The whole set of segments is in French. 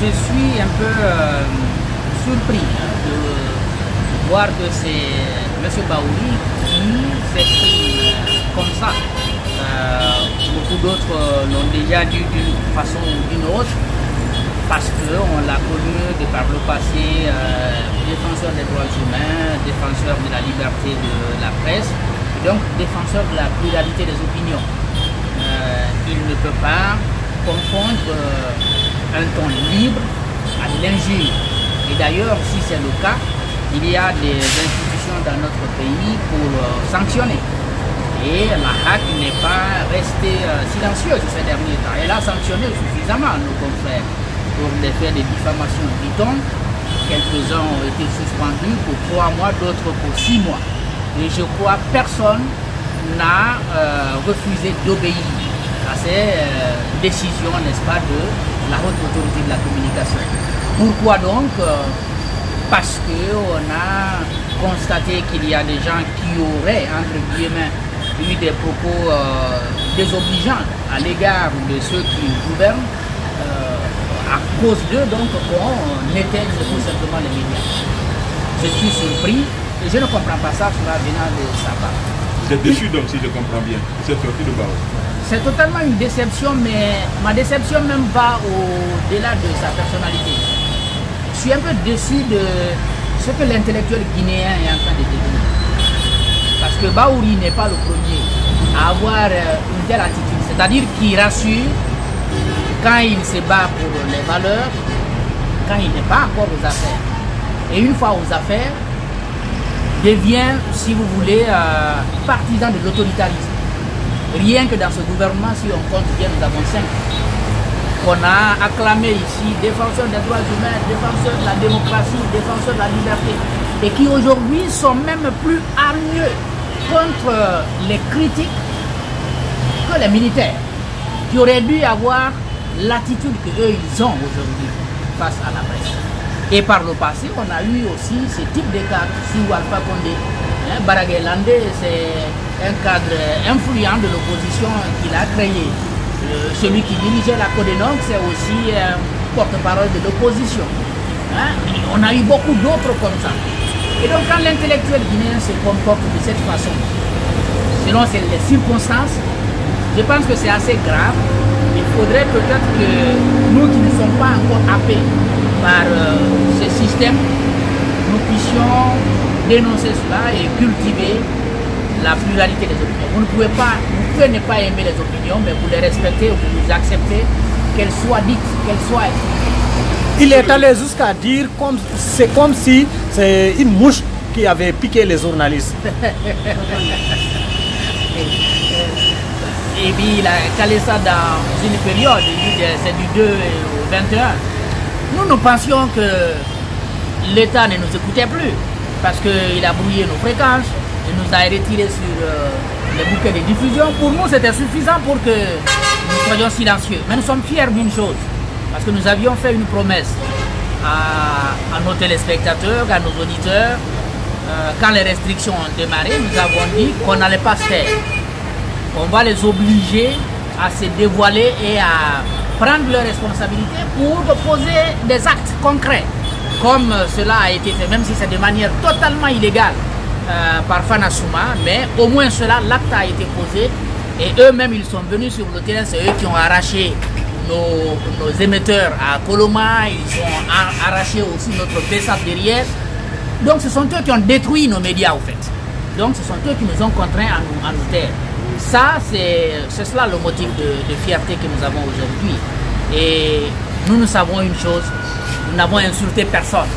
je suis un peu surpris de voir que c'est M. Bahouri qui s'exprime comme ça. Beaucoup d'autres l'ont déjà dit d'une façon ou d'une autre, parce qu'on l'a connu de par le passé, défenseur des droits humains, défenseur de la liberté de la presse, et donc défenseur de la pluralité des opinions. Il ne peut pas confondre un ton libre à l'injure. Et d'ailleurs, si c'est le cas, il y a des institutions dans notre pays pour sanctionner. Et la HAC n'est pas restée silencieuse ces derniers temps. Elle a sanctionné suffisamment nos confrères pour des faits de diffamation bidon. Quelques-uns ont été suspendus pour 3 mois, d'autres pour 6 mois. Et je crois que personne n'a refusé d'obéir à ces décisions, n'est-ce pas, de la haute autorité de la communication. Pourquoi donc? Parce qu'on a constaté qu'il y a des gens qui auraient, entre guillemets, eu des propos désobligeants à l'égard de ceux qui gouvernent, à cause d'eux, donc, on éteigne tout simplement les médias. Je suis surpris et je ne comprends pas ça, cela venant de sa part. Vous êtes déçu donc, si je comprends bien, de cette sortie de Bahouri? C'est totalement une déception, mais ma déception même va au-delà de sa personnalité. Je suis un peu déçu de ce que l'intellectuel guinéen est en train de devenir. Parce que Bahouri n'est pas le premier à avoir une telle attitude. C'est-à-dire qu'il rassure quand il se bat pour les valeurs, quand il n'est pas encore aux affaires. Et une fois aux affaires, devient, si vous voulez, partisan de l'autoritarisme. Rien que dans ce gouvernement, si on compte bien, nous avons 5 qu'on a acclamé ici, défenseurs des droits humains, défenseurs de la démocratie, défenseurs de la liberté, et qui aujourd'hui sont même plus hargneux contre les critiques que les militaires, qui auraient dû avoir l'attitude qu'eux ils ont aujourd'hui face à la presse. Et par le passé, on a eu aussi ce type de cadre. Si Alpha Condé, Baragay Landé, c'est un cadre influent de l'opposition qu'il a créé. Celui qui dirigeait la Codenong, c'est aussi un porte-parole de l'opposition. On a eu beaucoup d'autres comme ça. Et donc quand l'intellectuel guinéen se comporte de cette façon, selon les circonstances, je pense que c'est assez grave. Il faudrait peut-être que nous qui ne sommes pas encore happés par ce système, nous puissions dénoncer cela et cultiver la pluralité des opinions. Vous pouvez ne pas aimer les opinions, mais vous les respectez, vous les acceptez, qu'elles soient dites, qu'elles soient écrites. Il est allé jusqu'à dire que c'est comme si c'est une mouche qui avait piqué les journalistes. Et puis il a calé ça dans une période, c'est du 2 au 21. Nous pensions que l'État ne nous écoutait plus, parce qu'il a brouillé nos fréquences, il nous a retiré sur les bouquets de diffusion. Pour nous, c'était suffisant pour que nous soyons silencieux. Mais nous sommes fiers d'une chose, parce que nous avions fait une promesse à nos téléspectateurs, à nos auditeurs. Quand les restrictions ont démarré, nous avons dit qu'on n'allait pas se taire. On va les obliger à se dévoiler et à prendre leurs responsabilités pour poser des actes concrets, comme cela a été fait, même si c'est de manière totalement illégale par Fana Souma, mais au moins cela, l'acte a été posé et eux-mêmes ils sont venus sur le terrain, c'est eux qui ont arraché nos émetteurs à Koloma, ils ont arraché aussi notre PSAP derrière. Donc ce sont eux qui ont détruit nos médias au fait. Donc ce sont eux qui nous ont contraints à nous taire. Ça, c'est cela le motif de fierté que nous avons aujourd'hui. Et nous savons une chose, nous n'avons insulté personne.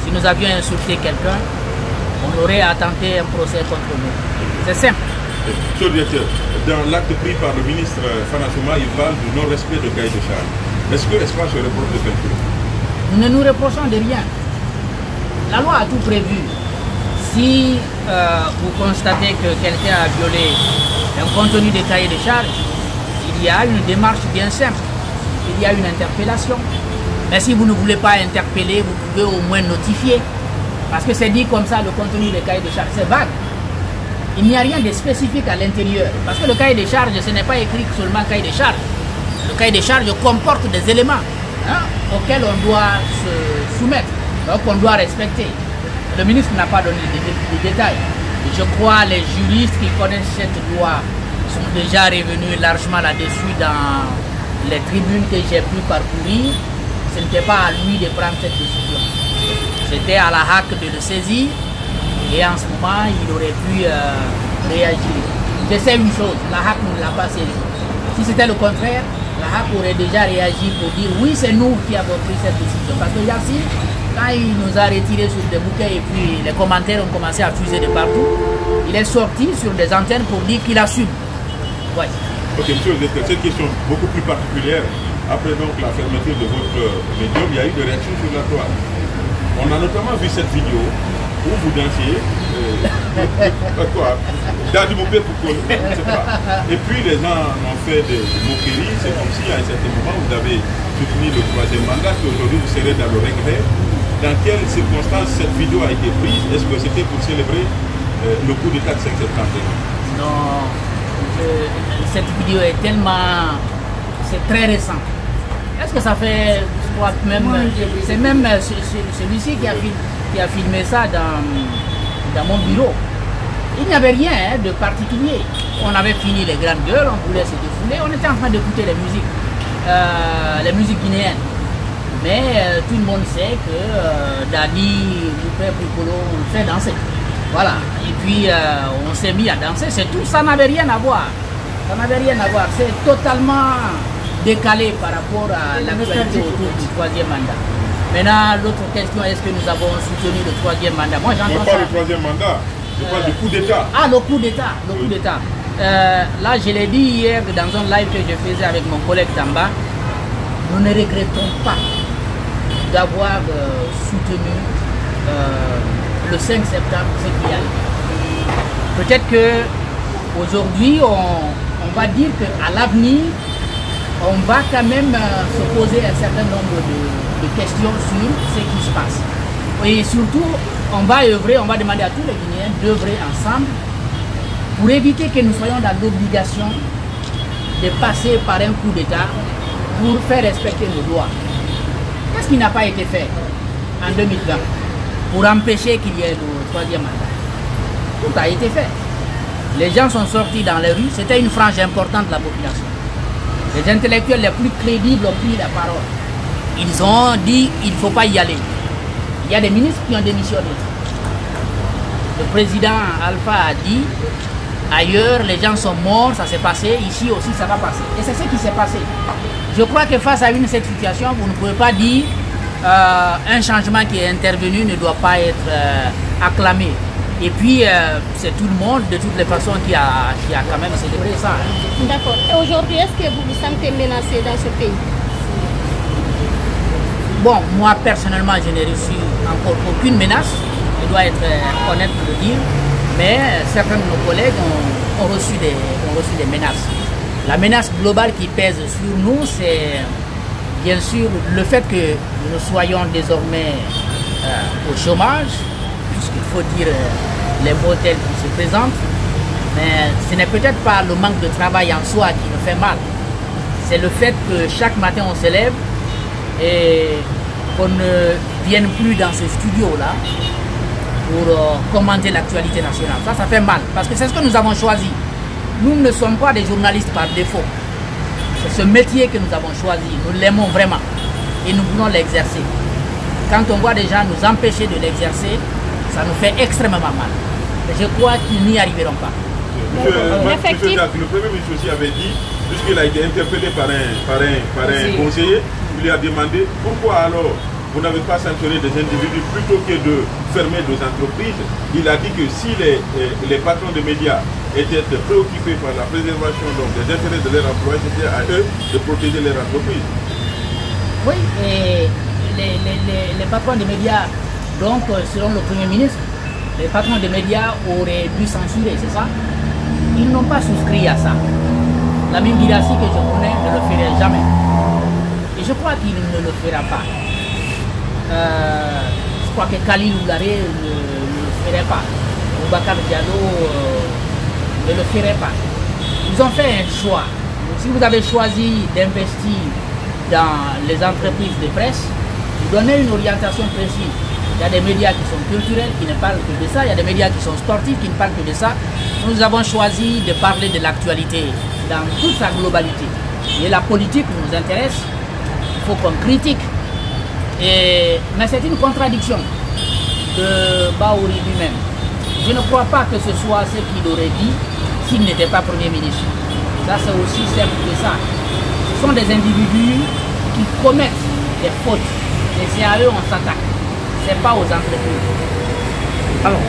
Si nous avions insulté quelqu'un, on aurait attenté un procès contre nous. C'est simple. Monsieur le directeur, dans l'acte pris par le ministre Fana Souma, il parle du non-respect de cahier de charge. Est-ce que l'espace se reproche de quelque chose? Nous ne nous reprochons de rien. La loi a tout prévu. Si vous constatez que quelqu'un a violé un contenu de cahier de charge, il y a une démarche bien simple. Il y a une interpellation. Mais si vous ne voulez pas interpeller, vous pouvez au moins notifier. Parce que c'est dit comme ça, le contenu des cahiers de charge, c'est vague. Il n'y a rien de spécifique à l'intérieur. Parce que le cahier de charge, ce n'est pas écrit seulement cahier de charge. Le cahier de charge comporte des éléments. auxquelles on doit se soumettre, qu'on doit respecter. Le ministre n'a pas donné de détails. Je crois que les juristes qui connaissent cette loi sont déjà revenus largement là-dessus dans les tribunes que j'ai pu parcourir. Ce n'était pas à lui de prendre cette décision. C'était à la HAC de le saisir et en ce moment, il aurait pu réagir. Je sais une chose, la HAC ne l'a pas saisi. Si c'était le contraire, la HAC aurait déjà réagi pour dire oui, c'est nous qui avons pris cette décision. Parce que Yassine, quand il nous a retirés sur des bouquets et puis les commentaires ont commencé à fuser de partout, il est sorti sur des antennes pour dire qu'il assume. Ouais. Ok, monsieur, cette question beaucoup plus particulière. Après donc la fermeture de votre médium, il y a eu des réactions sur la toile. On a notamment vu cette vidéo où vous dansiez, quoi, dans du mauvais pour je ne sais pas. Et puis les gens ont fait des moqueries, c'est comme si à un certain moment vous avez soutenu le troisième mandat, qu'aujourd'hui vous serez dans le regret. Dans quelles circonstances cette vidéo a été prise? Est-ce que c'était pour célébrer le coup d'État de 5 septembre? Non, cette vidéo est tellement... c'est très récent. Est-ce que ça fait, je crois même, c'est même celui-ci qui a filmé ça dans mon bureau. Il n'y avait rien de particulier. On avait fini les grandes gueules, on voulait se défouler, on était en train d'écouter les musiques guinéennes. Mais tout le monde sait que Dadi, Loupé, Bricolo, on le fait danser. Voilà. Et puis on s'est mis à danser, c'est tout, ça n'avait rien à voir. Ça n'avait rien à voir, c'est totalement décalé par rapport à l'actualité autour du troisième mandat. Maintenant, l'autre question, est-ce que nous avons soutenu le troisième mandat? Moi, j'entends ça. Pas le troisième mandat, je parle du coup d'État. Ah, le coup d'État, le coup d'État. Là, je l'ai dit hier dans un live que je faisais avec mon collègue Tamba, nous ne regrettons pas d'avoir soutenu le 5 septembre, ce qui a été. Peut-être qu'aujourd'hui, on va dire qu'à l'avenir, on va quand même se poser un certain nombre de questions sur ce qui se passe. Et surtout, on va œuvrer, on va demander à tous les Guinéens d'œuvrer ensemble pour éviter que nous soyons dans l'obligation de passer par un coup d'État pour faire respecter nos lois. Qu'est-ce qui n'a pas été fait en 2020 pour empêcher qu'il y ait le troisième mandat? Tout a été fait. Les gens sont sortis dans les rues, c'était une frange importante de la population. Les intellectuels les plus crédibles ont pris la parole. Ils ont dit qu'il ne faut pas y aller. Il y a des ministres qui ont démissionné. Le président Alpha a dit, ailleurs les gens sont morts, ça s'est passé, ici aussi ça va passer. Et c'est ce qui s'est passé. Je crois que face à cette situation, vous ne pouvez pas dire un changement qui est intervenu ne doit pas être acclamé. Et puis, c'est tout le monde, de toutes les façons, qui a quand même célébré ça. Hein. D'accord. Et aujourd'hui, est-ce que vous vous sentez menacé dans ce pays? Bon, moi, personnellement, je n'ai reçu encore aucune menace. Je dois être honnête pour le dire. Mais certains de nos collègues ont reçu des menaces. La menace globale qui pèse sur nous, c'est bien sûr le fait que nous soyons désormais au chômage, puisqu'il faut dire les mots tels qu'ils se présentent, mais ce n'est peut-être pas le manque de travail en soi qui nous fait mal, c'est le fait que chaque matin on se lève et qu'on ne vienne plus dans ce studio-là pour commenter l'actualité nationale. Ça fait mal, parce que c'est ce que nous avons choisi. Nous ne sommes pas des journalistes par défaut. C'est ce métier que nous avons choisi, nous l'aimons vraiment et nous voulons l'exercer. Quand on voit des gens nous empêcher de l'exercer, ça nous fait extrêmement mal. Et je crois qu'ils n'y arriveront pas. Monsieur Jacques, le Premier ministre aussi avait dit, puisqu'il a été interpellé par un conseiller, il lui a demandé pourquoi alors vous n'avez pas sanctionné des individus plutôt que de fermer des entreprises. Il a dit que si les patrons de médias étaient préoccupés par la préservation donc, des intérêts de leurs employés, c'était à eux de protéger leurs entreprises. Oui, et les patrons de médias, donc selon le Premier ministre, les patrons de médias auraient dû censurer, c'est ça? Ils n'ont pas souscrit à ça. La même Guirassi que je connais ne le ferait jamais. Et je crois qu'il ne le fera pas. Je crois que Khalil Oularé ne le ferait pas. Boubacar Diallo ne le ferait pas. Ils ont fait un choix. Si vous avez choisi d'investir dans les entreprises de presse, vous donnez une orientation précise. Il y a des médias qui sont culturels, qui ne parlent que de ça. Il y a des médias qui sont sportifs, qui ne parlent que de ça. Nous avons choisi de parler de l'actualité dans toute sa globalité. Et la politique nous intéresse. Il faut qu'on critique. Mais c'est une contradiction de Bahouri lui-même. Je ne crois pas que ce soit ce qu'il aurait dit s'il n'était pas Premier ministre. Ça, c'est aussi simple que ça. Ce sont des individus qui commettent des fautes. Et c'est à eux qu'on s'attaque. Ce n'est pas aux entreprises. Alors,